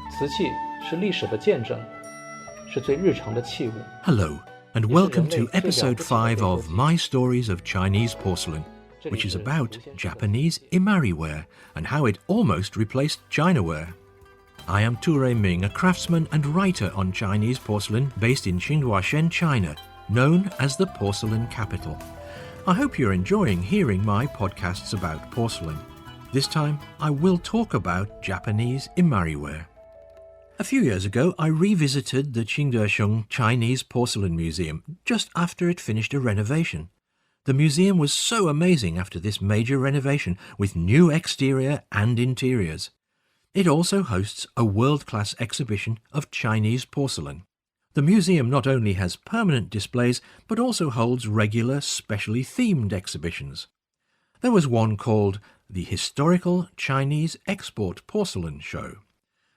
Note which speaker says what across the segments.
Speaker 1: 瓷器是历史的见证，是最日常的器物。
Speaker 2: Hello, and welcome to episode 5 of My Stories of Chinese Porcelain, which is about Japanese Imari ware and how it almost replaced China ware. I am Tu Ming, a craftsman and writer on Chinese porcelain based in Qinghuashen, China, known as the porcelain capital. I hope you're enjoying hearing my podcasts about porcelain. This time, I will talk about Japanese Imari ware. A few years ago, I revisited the Qingdesheng Chinese Porcelain Museum just after it finished a renovation. The museum was so amazing after this major renovation with new exterior and interiors. It also hosts a world-class exhibition of Chinese porcelain. The museum not only has permanent displays, but also holds regular, specially themed exhibitions. There was one called the Historical Chinese Export Porcelain Show.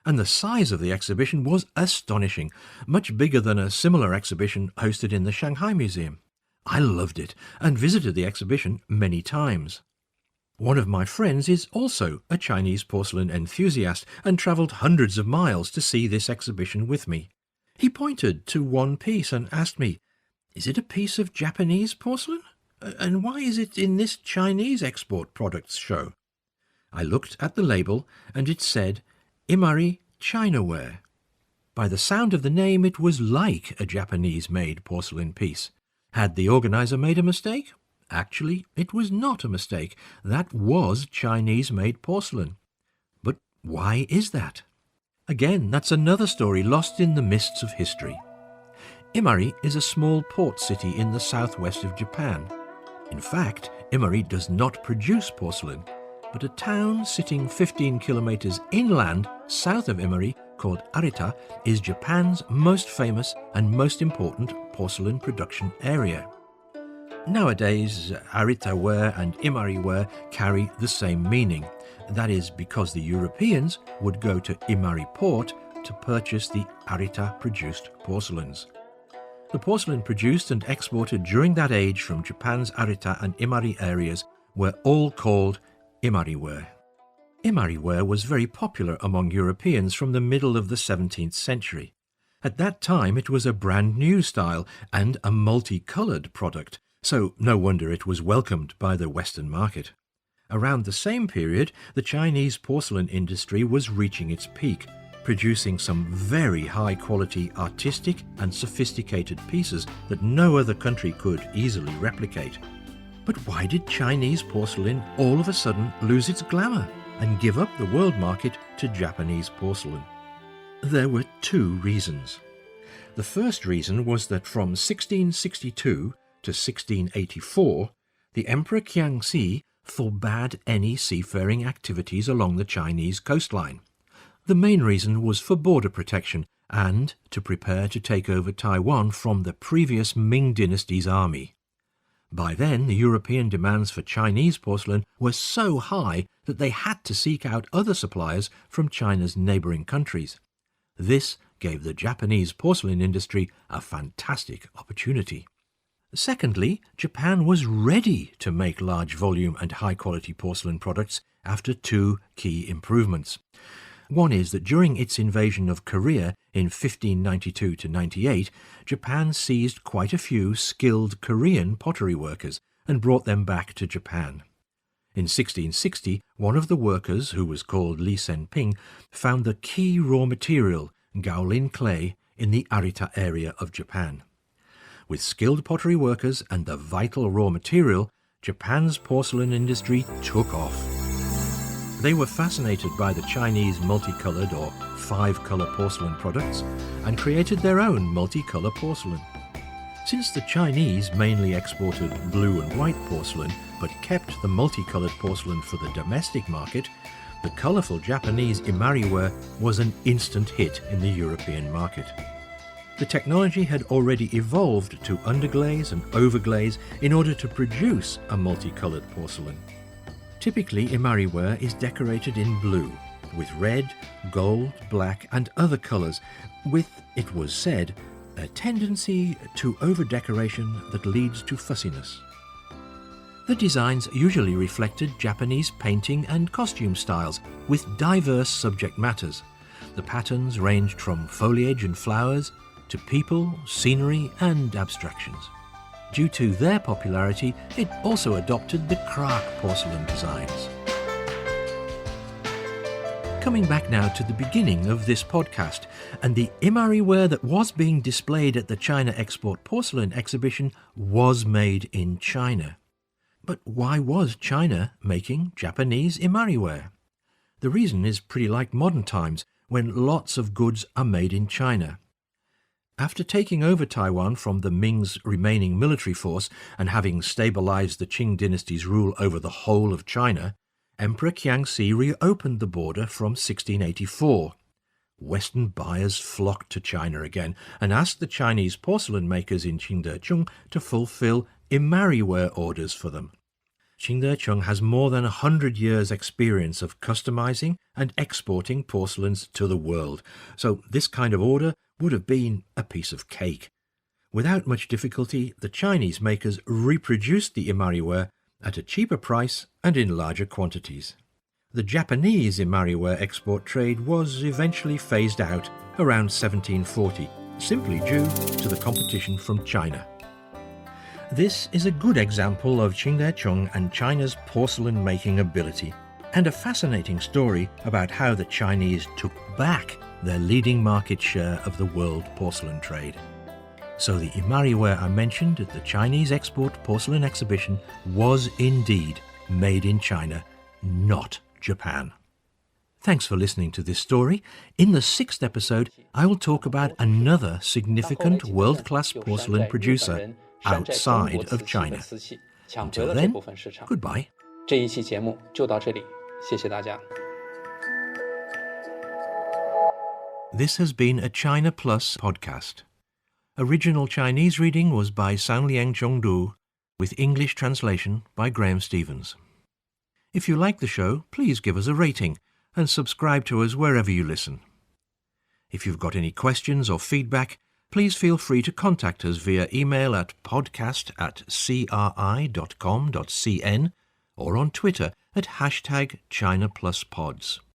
Speaker 2: And the size of the exhibition was astonishing, much bigger than a similar exhibition hosted in the Shanghai Museum. I loved it and visited the exhibition many times. One of my friends is also a Chinese porcelain enthusiast and travelled hundreds of miles to see this exhibition with me. He pointed to one piece and asked me, "Is it a piece of Japanese porcelain? And why is it in this Chinese export products show?" I looked at the label and it said, Imari China ware. By the sound of the name, it was like a Japanese-made porcelain piece. Had the organizer made a mistake? Actually, it was not a mistake. That was Chinese-made porcelain. But why is that? Again, that's another story lost in the mists of history. Imari is a small port city in the southwest of Japan. In fact, Imari does not produce porcelain, but a town sitting 15 kilometers inland south of Imari called Arita is Japan's most famous and most important porcelain production area. Nowadays, Arita ware and Imari ware carry the same meaning. That is because the Europeans would go to Imari port to purchase the Arita-produced porcelains. The porcelain produced and exported during that age from Japan's Arita and Imari areas were all called Imari ware. Imari ware was very popular among Europeans from the middle of the 17th century. At that time, it was a brand new style and a multicoloured product, so no wonder it was welcomed by the Western market. Around the same period, the Chinese porcelain industry was reaching its peak, producing some very high-quality artistic and sophisticated pieces that no other country could easily replicate. But why did Chinese porcelain all of a sudden lose its glamour and give up the world market to Japanese porcelain? There were two reasons. The first reason was that from 1662 to 1684, the Emperor Qiangxi forbade any seafaring activities along the Chinese coastline. The main reason was for border protection and to prepare to take over Taiwan from the previous Ming dynasty's army. By then, the European demands for Chinese porcelain were so high that they had to seek out other suppliers from China's neighbouring countries. This gave the Japanese porcelain industry a fantastic opportunity. Secondly, Japan was ready to make large volume and high-quality porcelain products after two key improvements. One is that during its invasion of Korea in 1592-98, Japan seized quite a few skilled Korean pottery workers and brought them back to Japan. In 1660, one of the workers, who was called Li Senping, found the key raw material, Gaolin clay, in the Arita area of Japan. With skilled pottery workers and the vital raw material, Japan's porcelain industry took off. They were fascinated by the Chinese multicoloured or five-colour porcelain products and created their own multicolour porcelain. Since the Chinese mainly exported blue and white porcelain but kept the multicoloured porcelain for the domestic market, the colourful Japanese Imari ware was an instant hit in the European market. The technology had already evolved to underglaze and overglaze in order to produce a multicoloured porcelain. Typically, Imari ware is decorated in blue, with red, gold, black and other colours, with, it was said, a tendency to over-decoration that leads to fussiness. The designs usually reflected Japanese painting and costume styles with diverse subject matters. The The patterns ranged from foliage and flowers to people, scenery and abstractions. Due to their popularity, it also adopted the Krak porcelain designs. Coming back now to the beginning of this podcast, and the Imari ware that was being displayed at the China Export Porcelain exhibition was made in China. But why was China making Japanese Imari ware? The reason is pretty like modern times, when lots of goods are made in China. After taking over Taiwan from the Ming's remaining military force and having stabilized the Qing dynasty's rule over the whole of China, Emperor Qiangxi reopened the border from 1684. Western buyers flocked to China again and asked the Chinese porcelain makers in Qingdechung to fulfill Imari ware orders for them. Qingdechung has more than 100 years' experience of customizing and exporting porcelains to the world, so this kind of order would have been a piece of cake. Without much difficulty, the Chinese makers reproduced the Imari ware at a cheaper price and in larger quantities. The Japanese Imari ware export trade was eventually phased out around 1740, simply due to the competition from China. This is a good example of Qingdechung and China's porcelain making ability, and a fascinating story about how the Chinese took back their leading market share of the world porcelain trade. So the Imari ware I mentioned at the Chinese Export Porcelain Exhibition was indeed made in China, not Japan. Thanks for listening to this story. In the 6th episode, I will talk about another significant world-class porcelain producer outside of China. Until then, goodbye.
Speaker 1: 这一期节目就到这里，谢谢大家。
Speaker 2: This has been a China Plus podcast. Original Chinese reading was by Sanliang Zhongdu, with English translation by Graham Stevens. If you like the show, please give us a rating and subscribe to us wherever you listen. If you've got any questions or feedback, please feel free to contact us via email at podcast@cri.com.cn or on Twitter at #ChinaPlusPods.